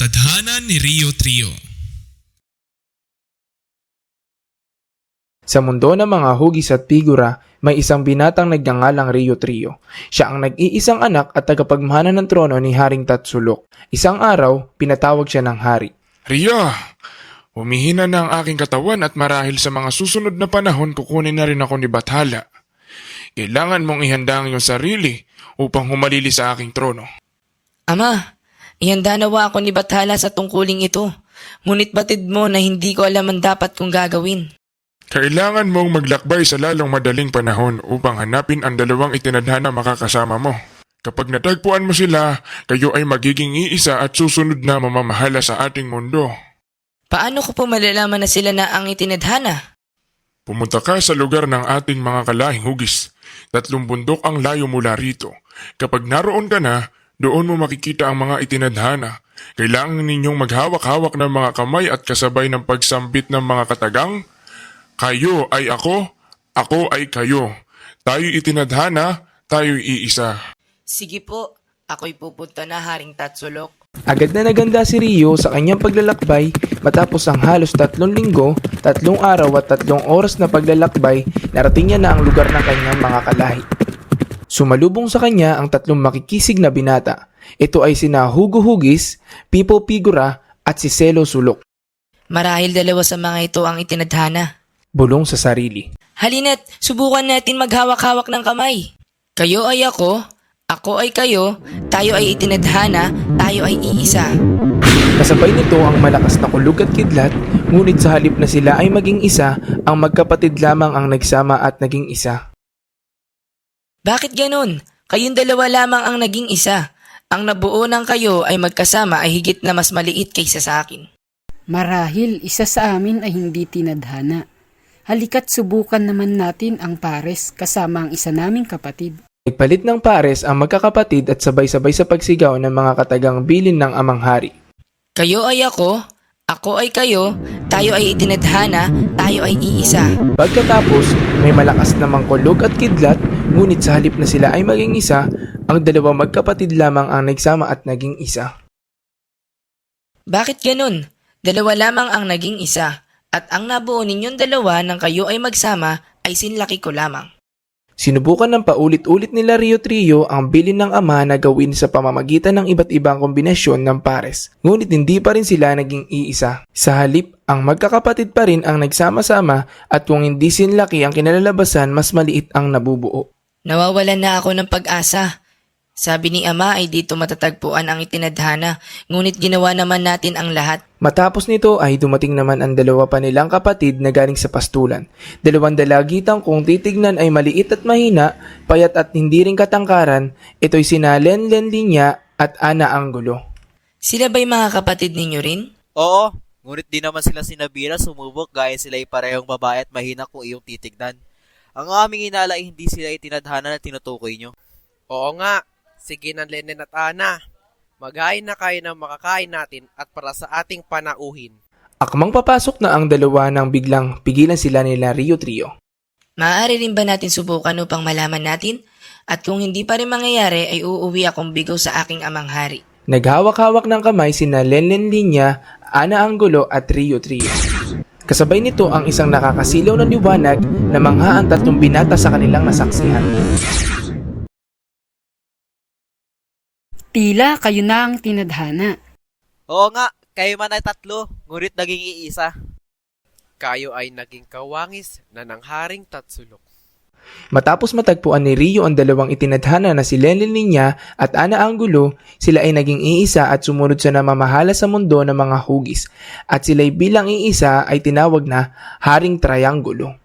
tadhana ni Rio Trio. Sa mundo ng mga hugis at figura, may isang binatang nagngangalang Rio Trio. Siya ang nag-iisang anak at tagapagmana ng trono ni Haring Tatsulok. Isang araw, pinatawag siya ng hari. Rio, humihina na ang aking katawan at marahil sa mga susunod na panahon kukunin na rin ako ni Bathala. Kailangan mong ihanda ang iyong sarili upang humalili sa aking trono. Ama, ihanda nawa ako ni Bathala sa tungkuling ito. Ngunit batid mo na hindi ko alam ang dapat kong gagawin. Kailangan mong maglakbay sa lalong madaling panahon upang hanapin ang dalawang itinadhana makakasama mo. Kapag natagpuan mo sila, kayo ay magiging iisa at susunod na mamamahala sa ating mundo. Paano ko po malalaman na sila na ang itinadhana? Pumunta ka sa lugar ng ating mga kalahing hugis. 3 bundok ang layo mula rito. Kapag naroon ka na, doon mo makikita ang mga itinadhana. Kailangan ninyong maghawak-hawak ng mga kamay at kasabay ng pagsambit ng mga katagang. Kayo ay ako ay kayo. Tayo'y itinadhana, tayo'y iisa. Sige po, ako'y pupunta na, Haring Tatsulok. Agad na naganda si Rio sa kanyang paglalakbay matapos ang halos 3 linggo, 3 araw at 3 oras na paglalakbay, narating niya na ang lugar ng kanyang mga kalahi. Sumalubong sa kanya ang 3 makikisig na binata. Ito ay sina Hugo Hugis, Pipo Figura at si Selo Sulok. Marahil 2 sa mga ito ang itinadhana. Bulong sa sarili. Halina't, subukan natin maghawak-hawak ng kamay. Kayo ay ako ay kayo, tayo ay itinadhana, tayo ay iisa. Kasabay nito ang malakas na kulog at kidlat, ngunit sa halip na sila ay maging isa, ang magkapatid lamang ang nagsama at naging isa. Bakit ganun? Kayong 2 lamang ang naging isa. Ang nabuo ng kayo ay magkasama ay higit na mas maliit kaysa sa akin. Marahil isa sa amin ay hindi tinadhana. Halika't subukan naman natin ang pares kasama ang isa naming kapatid. Nagpalit ng pares ang magkakapatid at sabay-sabay sa pagsigaw ng mga katagang bilin ng amang hari. Kayo ay ako ay kayo, tayo ay itinadhana, tayo ay iisa. Pagkatapos, may malakas namang kulog at kidlat, ngunit sa halip na sila ay maging isa, ang 2 magkapatid lamang ang nagsama at naging isa. Bakit ganun? 2 lamang ang naging isa, at ang nabuo ninyong 2 nang kayo ay magsama ay sinlaki ko lamang. Sinubukan ng paulit-ulit nila Rio Trio ang bilin ng ama na gawin sa pamamagitan ng iba't ibang kombinasyon ng pares. Ngunit hindi pa rin sila naging iisa. Sa halip, ang magkakapatid pa rin ang nagsama-sama at kung hindi sinlaki ang kinalalabasan, mas maliit ang nabubuo. Nawawalan na ako ng pag-asa. Sabi ni Ama ay dito matatagpuan ang itinadhana, ngunit ginawa naman natin ang lahat. Matapos nito ay dumating naman ang 2 pa nilang kapatid na galing sa pastulan. 2 dalagitang kung titignan ay maliit at mahina, payat at hindi rin katangkaran. Ito'y sina Lenlen Linya at Ana Angulo. Sila ba'y mga kapatid ninyo rin? Oo, ngunit di naman sila sinabira sumubok gaya sila'y parehong babae at mahina kung iyong titignan. Ang aming inala ay hindi sila itinadhana na tinutukoy nyo. Oo nga, sige na Lenen at Ana. Maghain na kayo ng makakain natin at para sa ating panauhin. Akmang papasok na ang 2 nang biglang pigilan sila nila Rio Trio. Maaari rin ba natin subukan upang malaman natin? At kung hindi pa rin mangyayari ay uuwi akong bigaw sa aking amang hari. Naghawak-hawak ng kamay sina Lenlen Linya, Ana Angulo at Rio Trio. Kasabay nito ang isang nakakasilaw na liwanag na mangha ang 3 binata sa kanilang nasaksihan. Tila kayo na ang tinadhana. Oo nga, kayo man ay 3, ngunit naging iisa. Kayo ay naging kawangis na ng Haring Tatsulok. Matapos matagpuan ni Rio ang 2 itinadhana na si Lenlen Linya at Ana Angulo, sila ay naging iisa at sumunod sa namamahala sa mundo ng mga hugis. At sila'y bilang iisa ay tinawag na Haring Triangulo.